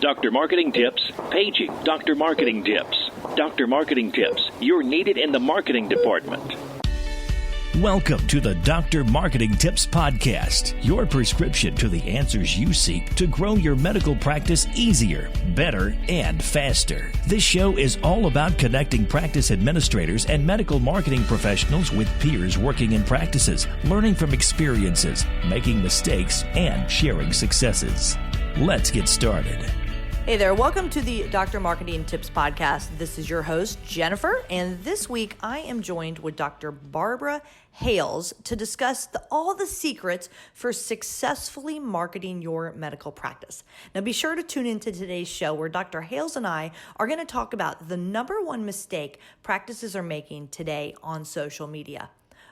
Dr. Marketing Tips, paging Dr. Marketing Tips. Dr. Marketing Tips, you're needed in the marketing department. Welcome to the Dr. Marketing Tips Podcast, your prescription to the answers you seek to grow your medical practice easier, better, and faster. This show is all about connecting practice administrators and medical marketing professionals with peers working in practices, learning from experiences, making mistakes, and sharing successes. Let's get started. Hey there, welcome to the Dr. Marketing Tips Podcast. This is your host, Jennifer, and this week I am joined with Dr. Barbara Hales to discuss all the secrets for successfully marketing your medical practice. Now be sure to tune into today's show where Dr. Hales and I are going to talk about the number one mistake practices are making today on social media.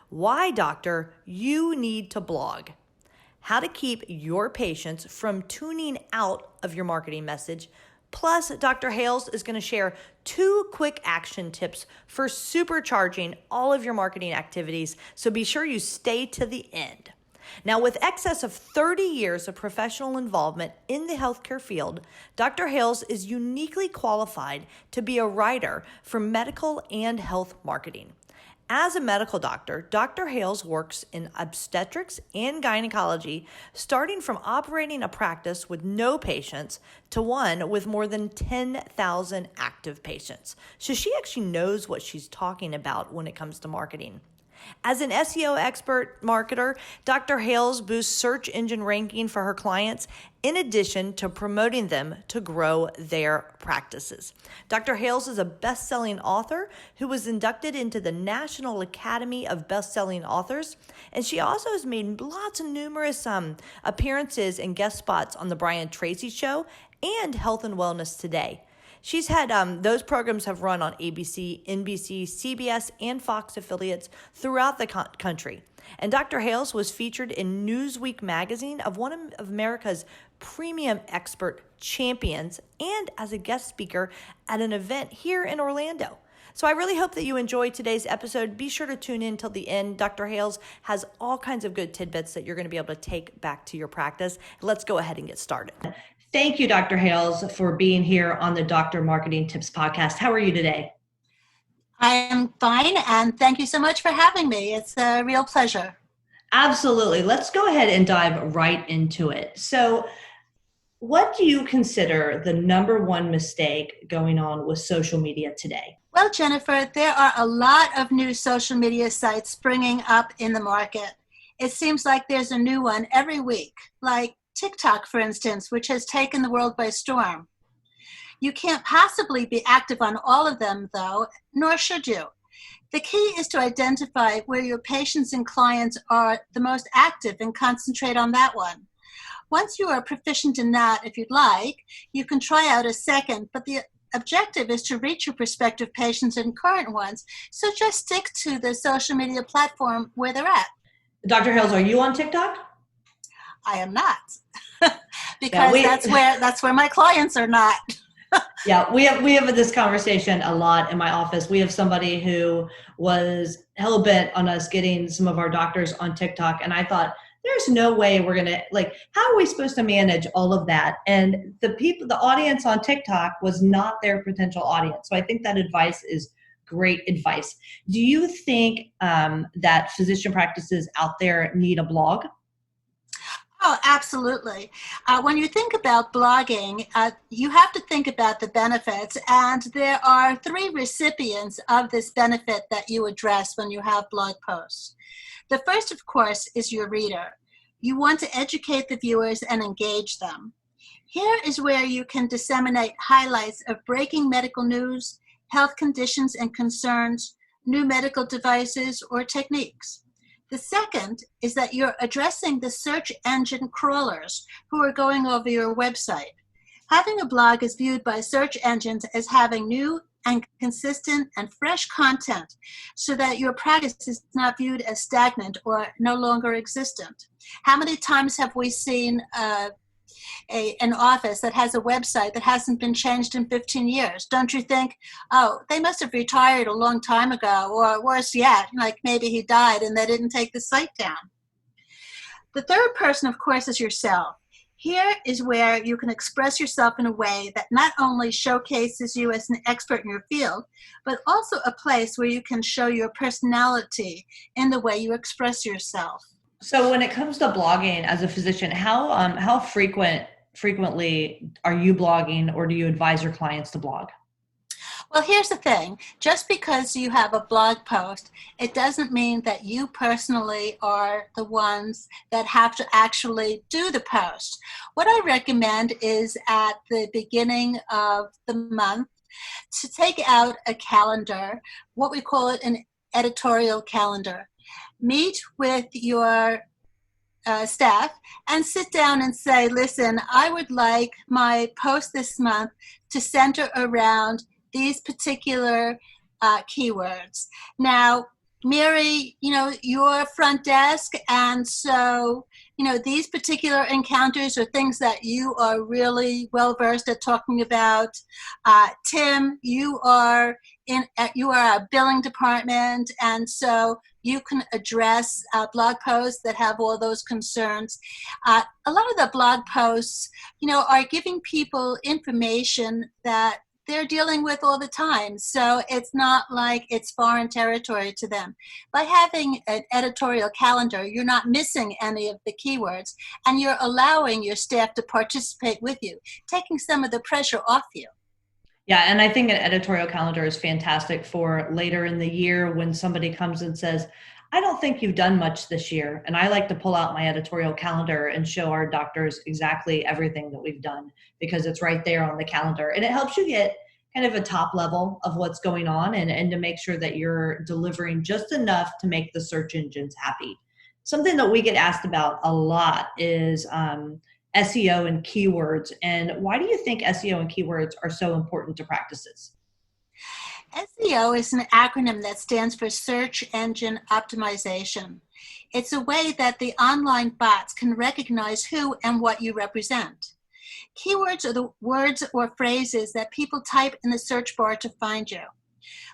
Why, doctor, you need to blog. How to keep your patients from tuning out of your marketing message. Plus, Dr. Hales is going to share 2 quick action tips for supercharging all of your marketing activities. So be sure you stay to the end. Now, with excess of 30 years of professional involvement in the healthcare field, Dr. Hales is uniquely qualified to be a writer for medical and health marketing. As a medical doctor, Dr. Hales works in obstetrics and gynecology, starting from operating a practice with no patients to one with more than 10,000 active patients. So she actually knows what she's talking about when it comes to marketing. As an SEO expert marketer, Dr. Hales boosts search engine ranking for her clients in addition to promoting them to grow their practices. Dr. Hales is a best-selling author who was inducted into the National Academy of Best-Selling Authors, and she also has made lots of numerous appearances and guest spots on The Brian Tracy Show and Health and Wellness Today. She's had those programs have run on ABC, NBC, CBS, and Fox affiliates throughout the country. And Dr. Hales was featured in Newsweek magazine of one of America's premium expert champions and as a guest speaker at an event here in Orlando. So I really hope that you enjoyed today's episode. Be sure to tune in till the end. Dr. Hales has all kinds of good tidbits that you're going to be able to take back to your practice. Let's go ahead and get started. Thank you, Dr. Hales, for being here on the Dr. Marketing Tips Podcast. How are you today? I am fine, and thank you so much for having me. It's a real pleasure. Absolutely. Let's go ahead and dive right into it. So, what do you consider the number one mistake going on with social media today? Well, Jennifer, there are a lot of new social media sites springing up in the market. It seems like there's a new one every week, like TikTok, for instance, which has taken the world by storm. You can't possibly be active on all of them, though, nor should you. The key is to identify where your patients and clients are the most active and concentrate on that one. Once you are proficient in that, if you'd like, you can try out a second, but the objective is to reach your prospective patients and current ones, so just stick to the social media platform where they're at. Dr. Hales, are you on TikTok? I am not, because that's where my clients are not. Yeah, we have this conversation a lot in my office. We have somebody who was hell bent on us getting some of our doctors on TikTok, and I thought, there's no way we're gonna how are we supposed to manage all of that? And the audience on TikTok was not their potential audience. So I think that advice is great advice. Do you think that physician practices out there need a blog? Oh, absolutely. When you think about blogging, you have to think about the benefits, and there are 3 recipients of this benefit that you address when you have blog posts. The first, of course, is your reader. You want to educate the viewers and engage them. Here is where you can disseminate highlights of breaking medical news, health conditions and concerns, new medical devices, or techniques. The second is that you're addressing the search engine crawlers who are going over your website. Having a blog is viewed by search engines as having new and consistent and fresh content so that your practice is not viewed as stagnant or no longer existent. How many times have we seen an office that has a website that hasn't been changed in 15 years? Don't you think, oh, they must have retired a long time ago, or worse yet, like maybe he died and they didn't take the site down? The third person, of course, is yourself. Here is where you can express yourself in a way that not only showcases you as an expert in your field, but also a place where you can show your personality in the way you express yourself. So when it comes to blogging as a physician, how frequently are you blogging, or do you advise your clients to blog? Well, here's the thing. Just because you have a blog post, it doesn't mean that you personally are the ones that have to actually do the post. What I recommend is at the beginning of the month to take out a calendar, what we call it an editorial calendar. Meet with your staff and sit down and say, listen, I would like my post this month to center around these particular keywords. Now, Mary, you're front desk, and so, these particular encounters are things that you are really well versed at talking about. Tim, you are a billing department, and so you can address blog posts that have all those concerns. A lot of the blog posts, are giving people information that they're dealing with all the time. So it's not like it's foreign territory to them. By having an editorial calendar, you're not missing any of the keywords, and you're allowing your staff to participate with you, taking some of the pressure off you. Yeah, and I think an editorial calendar is fantastic for later in the year when somebody comes and says, I don't think you've done much this year. And I like to pull out my editorial calendar and show our doctors exactly everything that we've done, because it's right there on the calendar. And it helps you get kind of a top level of what's going on and to make sure that you're delivering just enough to make the search engines happy. Something that we get asked about a lot is SEO and keywords. And why do you think SEO and keywords are so important to practices? SEO is an acronym that stands for Search Engine Optimization. It's a way that the online bots can recognize who and what you represent. Keywords are the words or phrases that people type in the search bar to find you.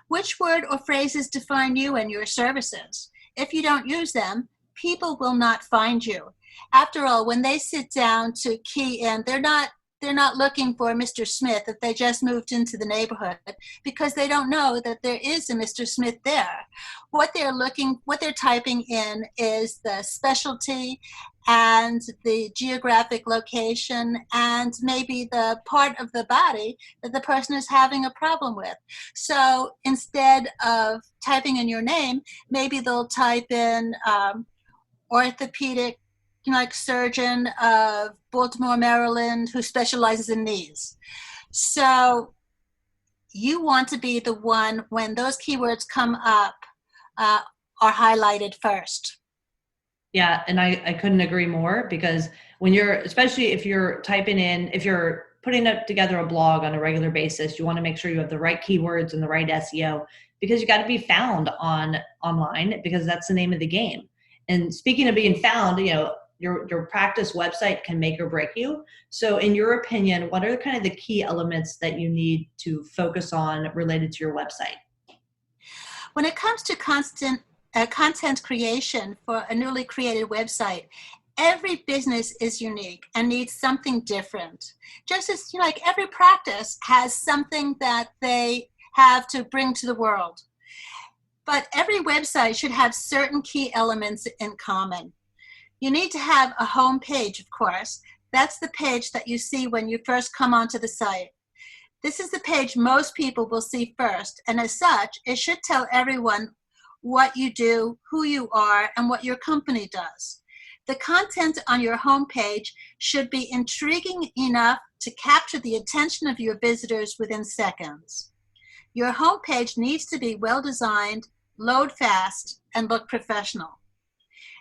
Which word or phrases define you and your services? If you don't use them, people will not find you. After all, when they sit down to key in, they're not looking for Mr. Smith if they just moved into the neighborhood, because they don't know that there is a Mr. Smith there. What they're typing in is the specialty and the geographic location and maybe the part of the body that the person is having a problem with. So instead of typing in your name, maybe they'll type in orthopedic surgeon of Baltimore, Maryland, who specializes in knees. So you want to be the one, when those keywords come up, are highlighted first. Yeah, and I couldn't agree more, because especially if you're putting up together a blog on a regular basis, you want to make sure you have the right keywords and the right SEO, because you got to be found online, because that's the name of the game. And speaking of being found, your practice website can make or break you. So in your opinion, what are kind of the key elements that you need to focus on related to your website? When it comes to content creation for a newly created website, every business is unique and needs something different. Just as every practice has something that they have to bring to the world. But every website should have certain key elements in common. You need to have a home page, of course. That's the page that you see when you first come onto the site. This is the page most people will see first, and as such, it should tell everyone what you do, who you are, and what your company does. The content on your home page should be intriguing enough to capture the attention of your visitors within seconds. Your home page needs to be well designed, load fast, and look professional.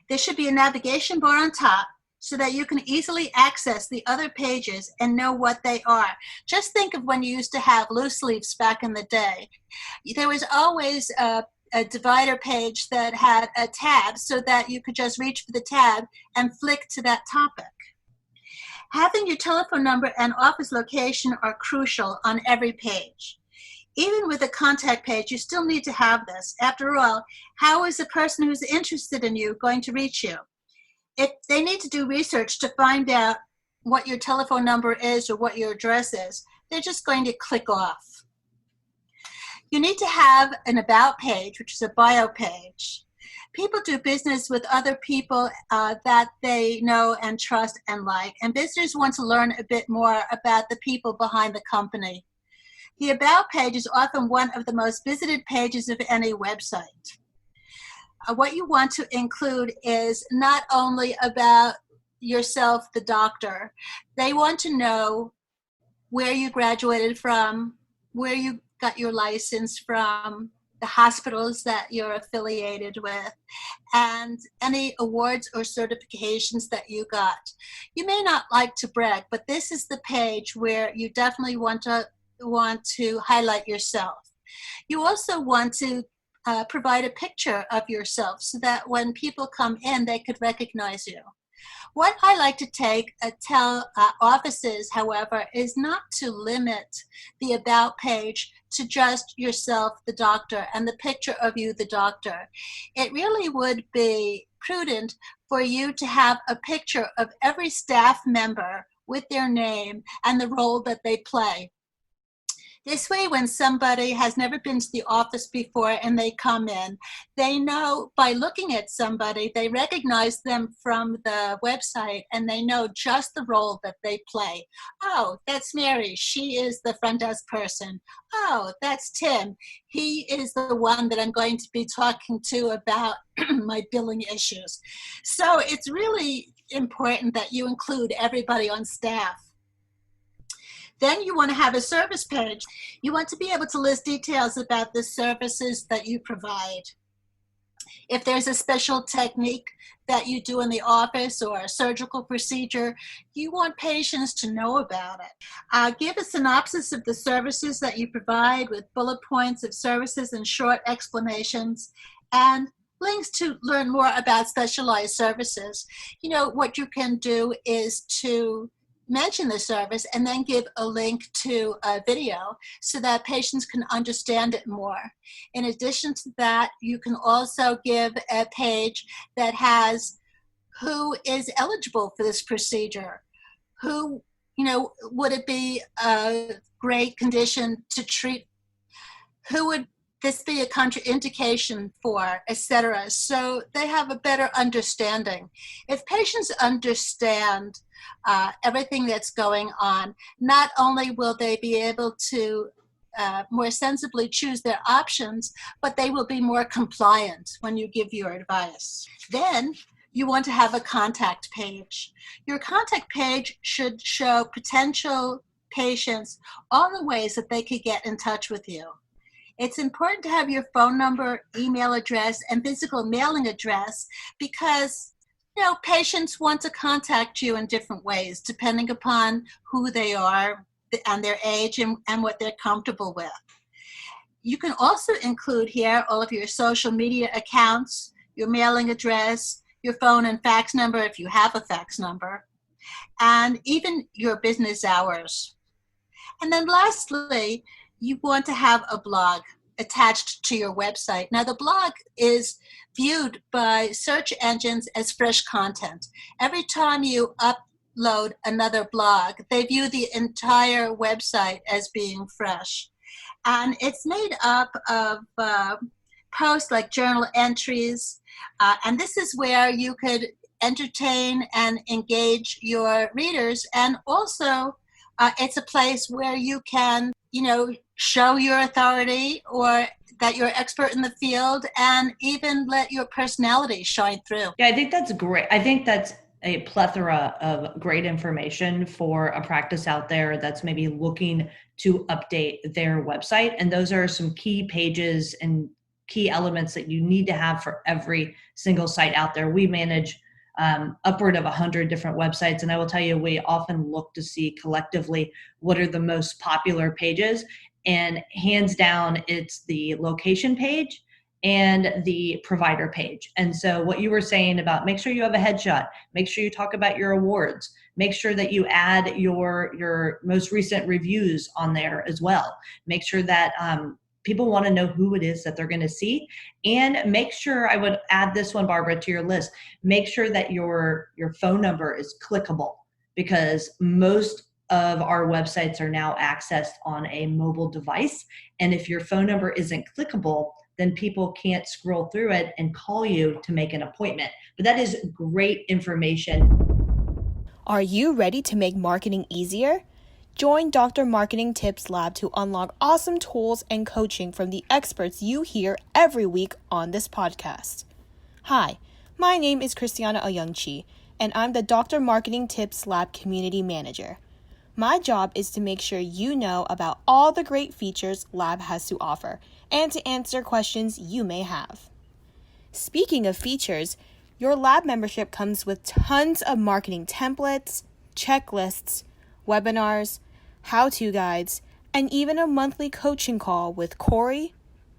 There should be a navigation bar on top so that you can easily access the other pages and know what they are. Just think of when you used to have loose leaves back in the day. There was always a divider page that had a tab so that you could just reach for the tab and flick to that topic. Having your telephone number and office location are crucial on every page. Even with a contact page, you still need to have this. After all, how is a person who's interested in you going to reach you? If they need to do research to find out what your telephone number is or what your address is, they're just going to click off. You need to have an about page, which is a bio page. People do business with other people that they know and trust and like, and visitors want to learn a bit more about the people behind the company. The about page is often one of the most visited pages of any website. What you want to include is not only about yourself, the doctor. They want to know where you graduated from, where you got your license from, the hospitals that you're affiliated with, and any awards or certifications that you got. You may not like to brag, but this is the page where you definitely want to highlight yourself. You also want to provide a picture of yourself so that when people come in, they could recognize you. What I like to tell offices, however, is not to limit the about page to just yourself, the doctor, and the picture of you, the doctor. It really would be prudent for you to have a picture of every staff member with their name and the role that they play. This way, when somebody has never been to the office before and they come in, they know by looking at somebody, they recognize them from the website and they know just the role that they play. Oh, that's Mary. She is the front desk person. Oh, that's Tim. He is the one that I'm going to be talking to about my billing issues. So it's really important that you include everybody on staff. Then you want to have a service page. You want to be able to list details about the services that you provide. If there's a special technique that you do in the office or a surgical procedure, you want patients to know about it. Give a synopsis of the services that you provide with bullet points of services and short explanations, and links to learn more about specialized services. You know, what you can do is to mention the service and then give a link to a video so that patients can understand it more. In addition to that, you can also give a page that has who is eligible for this procedure, who, would it be a great condition to treat, who would this be a contraindication for, etc. So they have a better understanding. If patients understand everything that's going on, not only will they be able to more sensibly choose their options, but they will be more compliant when you give your advice. Then you want to have a contact page. Your contact page should show potential patients all the ways that they could get in touch with you. It's important to have your phone number, email address, and physical mailing address because, patients want to contact you in different ways depending upon who they are and their age and what they're comfortable with. You can also include here all of your social media accounts, your mailing address, your phone and fax number if you have a fax number, and even your business hours. And then lastly, you want to have a blog attached to your website. Now, the blog is viewed by search engines as fresh content. Every time you upload another blog, they view the entire website as being fresh. And it's made up of posts like journal entries. And this is where you could entertain and engage your readers. And also, it's a place where you can, show your authority or that you're expert in the field and even let your personality shine through. Yeah, I think that's great. I think that's a plethora of great information for a practice out there that's maybe looking to update their website. And those are some key pages and key elements that you need to have for every single site out there. We manage upward of 100 different websites. And I will tell you, we often look to see collectively what are the most popular pages. And hands down, it's the location page and the provider page. And so what you were saying about make sure you have a headshot, make sure you talk about your awards, make sure that you add your most recent reviews on there as well. Make sure that people want to know who it is that they're going to see. And make sure, I would add this one, Barbara, to your list, make sure that your phone number is clickable. because most of our websites are now accessed on a mobile device. And if your phone number isn't clickable, then people can't scroll through it and call you to make an appointment. But that is great information. Are you ready to make marketing easier? Join Dr. Marketing Tips Lab to unlock awesome tools and coaching from the experts you hear every week on this podcast. Hi, my name is Christiana Oyungchi, and I'm the Dr. Marketing Tips Lab Community Manager. My job is to make sure you know about all the great features Lab has to offer and to answer questions you may have. Speaking of features, your Lab membership comes with tons of marketing templates, checklists, webinars, how-to guides, and even a monthly coaching call with Corey,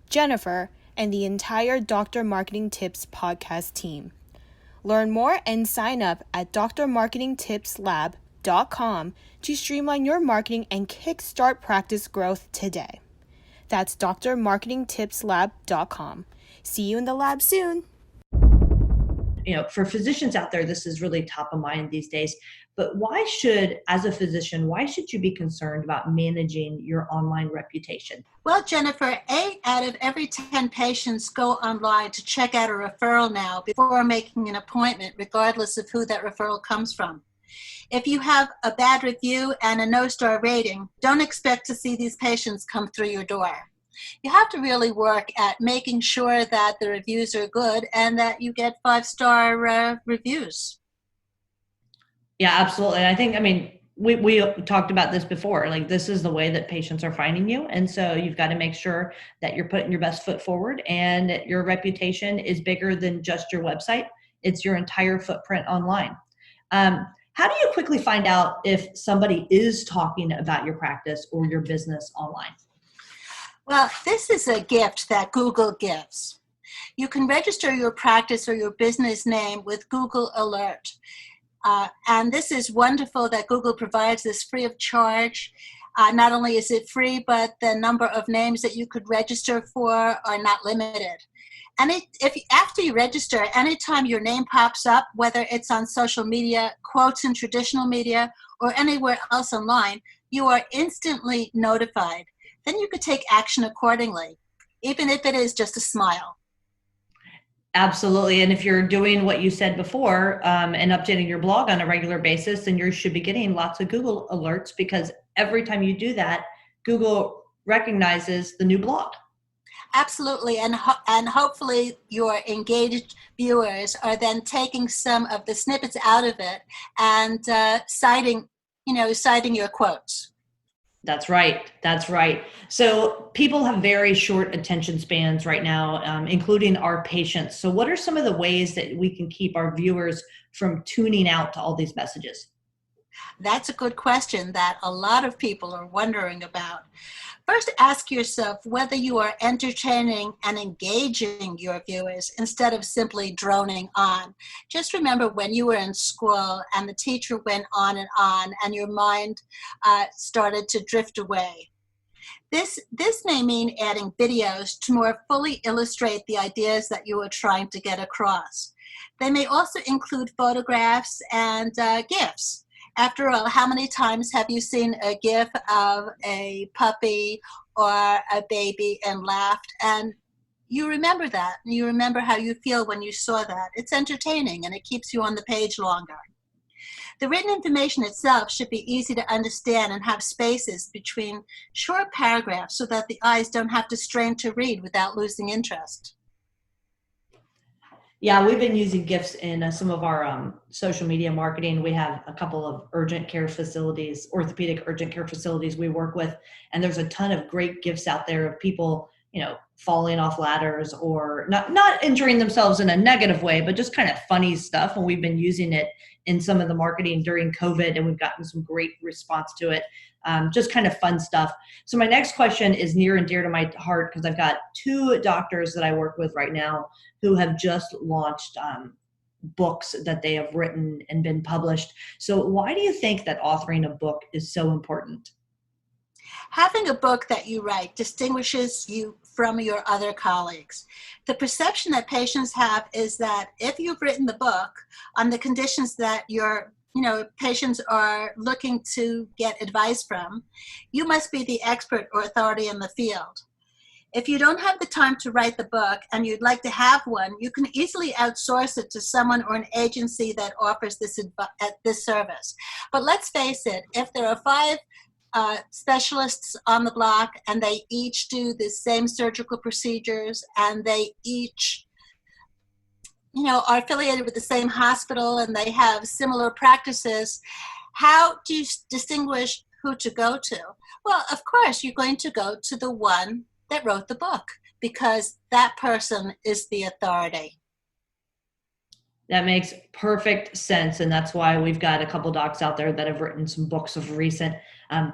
Jennifer, and the entire Dr. Marketing Tips podcast team. Learn more and sign up at drmarketingtipslab.com to streamline your marketing and kickstart practice growth today. That's drmarketingtipslab.com. See you in the lab soon. For physicians out there, this is really top of mind these days. But as a physician, why should you be concerned about managing your online reputation? Well, Jennifer, 8 out of every 10 patients go online to check out a referral now before making an appointment, regardless of who that referral comes from. If you have a bad review and a no-star rating, don't expect to see these patients come through your door. You have to really work at making sure that the reviews are good and that you get 5-star reviews. Yeah, absolutely. I think, we talked about this before. This is the way that patients are finding you. And so you've got to make sure that you're putting your best foot forward and your reputation is bigger than just your website. It's your entire footprint online. How do you quickly find out if somebody is talking about your practice or your business online? Well, this is a gift that Google gives. You can register your practice or your business name with Google Alert. And this is wonderful that Google provides this free of charge. Not only is it free, but the number of names that you could register for are not limited. And after you register, anytime your name pops up, whether it's on social media, quotes in traditional media, or anywhere else online, you are instantly notified. Then you could take action accordingly, even if it is just a smile. Absolutely. And if you're doing what you said before and updating your blog on a regular basis, then you should be getting lots of Google alerts, because every time you do that, Google recognizes the new blog. Absolutely. And hopefully your engaged viewers are then taking some of the snippets out of it and citing your quotes. That's right. So people have very short attention spans right now, including our patients. So what are some of the ways that we can keep our viewers from tuning out to all these messages? That's a good question that a lot of people are wondering about. First, ask yourself whether you are entertaining and engaging your viewers instead of simply droning on. Just remember when you were in school and the teacher went on and your mind started to drift away. This may mean adding videos to more fully illustrate the ideas that you are trying to get across. They may also include photographs and GIFs. After all, how many times have you seen a GIF of a puppy or a baby and laughed? And you remember that. You remember how you feel when you saw that. It's entertaining and it keeps you on the page longer. The written information itself should be easy to understand and have spaces between short paragraphs so that the eyes don't have to strain to read without losing interest. Yeah, we've been using GIFs in some of our social media marketing. We have a couple of urgent care facilities, orthopedic urgent care facilities we work with, and there's a ton of great GIFs out there of people, falling off ladders or not injuring themselves in a negative way, but just kind of funny stuff. And we've been using it in some of the marketing during COVID, and we've gotten some great response to it. Just kind of fun stuff. So my next question is near and dear to my heart, because I've got 2 doctors that I work with right now who have just launched books that they have written and been published. So why do you think that authoring a book is so important? Having a book that you write distinguishes you from your other colleagues. The perception that patients have is that if you've written the book on the conditions that your patients are looking to get advice from, you must be the expert or authority in the field. If you don't have the time to write the book and you'd like to have one, you can easily outsource it to someone or an agency that offers this service. But let's face it, if there are 5 specialists on the block and they each do the same surgical procedures and they each are affiliated with the same hospital and they have similar practices, how do you distinguish who to go to? Well, of course, you're going to go to the one that wrote the book because that person is the authority. That makes perfect sense. And that's why we've got a couple docs out there that have written some books of recent,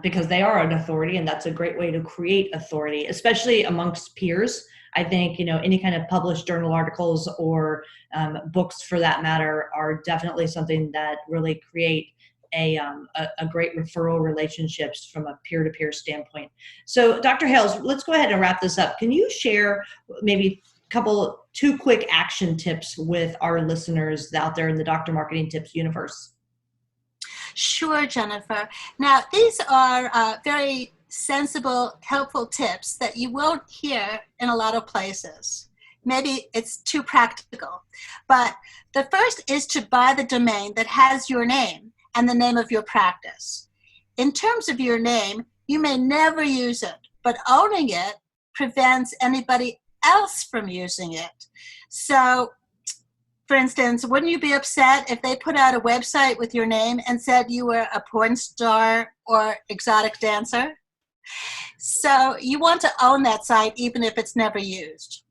because they are an authority, and that's a great way to create authority, especially amongst peers. I think, any kind of published journal articles or books for that matter are definitely something that really create a great referral relationships from a peer-to-peer standpoint. So Dr. Hales, let's go ahead and wrap this up. Can you share maybe 2 quick action tips with our listeners out there in the Dr. Marketing Tips universe? Sure, Jennifer. Now, these are very sensible, helpful tips that you won't hear in a lot of places. Maybe it's too practical. But the first is to buy the domain that has your name and the name of your practice. In terms of your name, you may never use it, but owning it prevents anybody else from using it. So, for instance, wouldn't you be upset if they put out a website with your name and said you were a porn star or exotic dancer? So you want to own that site even if it's never used.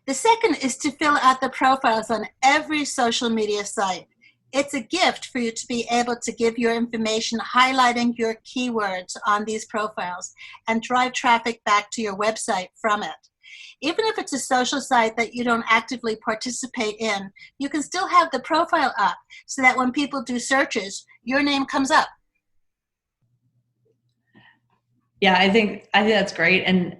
The second is to fill out the profiles on every social media site. It's a gift for you to be able to give your information, highlighting your keywords on these profiles and drive traffic back to your website from it. Even if it's a social site that you don't actively participate in, you can still have the profile up so that when people do searches, your name comes up. Yeah, I think that's great. And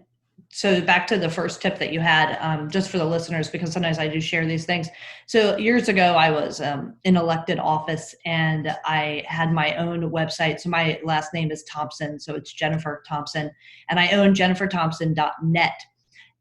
so back to the first tip that you had, just for the listeners, because sometimes I do share these things. So years ago, I was in elected office and I had my own website. So my last name is Thompson. So it's Jennifer Thompson. And I own jenniferthompson.net.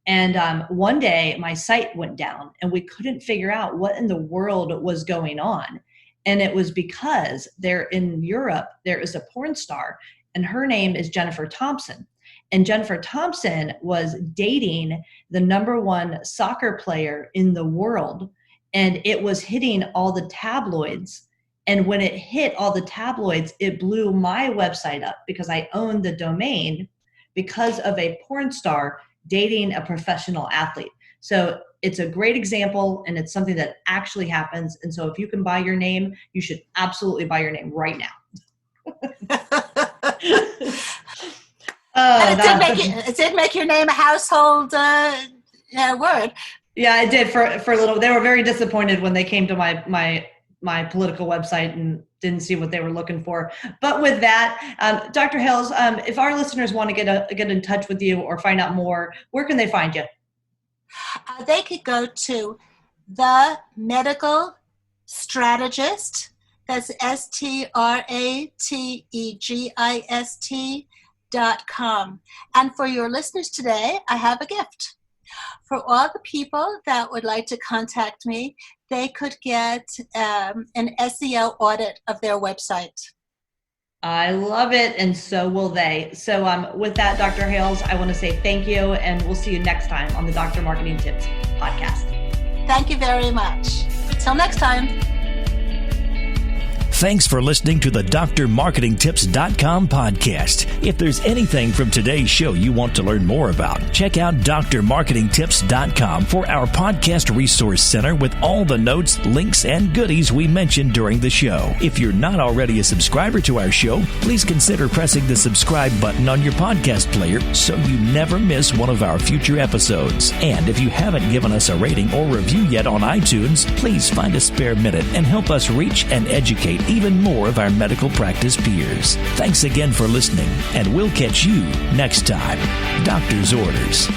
And one day my site went down and we couldn't figure out what in the world was going on. And it was because there in Europe, there is a porn star and her name is Jennifer Thompson. And Jennifer Thompson was dating the #1 soccer player in the world. And it was hitting all the tabloids. And when it hit all the tabloids, it blew my website up because I owned the domain because of a porn star dating a professional athlete. So it's a great example and it's something that actually happens. And so if you can buy your name, you should absolutely buy your name right now. It did make your name a household word. Yeah, it did for a little. They were very disappointed when they came to my political website and didn't see what they were looking for. But with that, Dr. Hales, if our listeners want to get in touch with you or find out more, where can they find you? They could go to The Medical Strategist. That's STRATEGIST.com. And for your listeners today, I have a gift. For all the people that would like to contact me, they could get an SEO audit of their website. I love it, and so will they. So with that, Dr. Hales, I want to say thank you, and we'll see you next time on the Dr. Marketing Tips Podcast. Thank you very much. Till next time. Thanks for listening to the DrMarketingTips.com podcast. If there's anything from today's show you want to learn more about, check out DrMarketingTips.com for our podcast resource center with all the notes, links, and goodies we mentioned during the show. If you're not already a subscriber to our show, please consider pressing the subscribe button on your podcast player so you never miss one of our future episodes. And if you haven't given us a rating or review yet on iTunes, please find a spare minute and help us reach and educate even more of our medical practice peers. Thanks again for listening, and we'll catch you next time. Doctor's orders.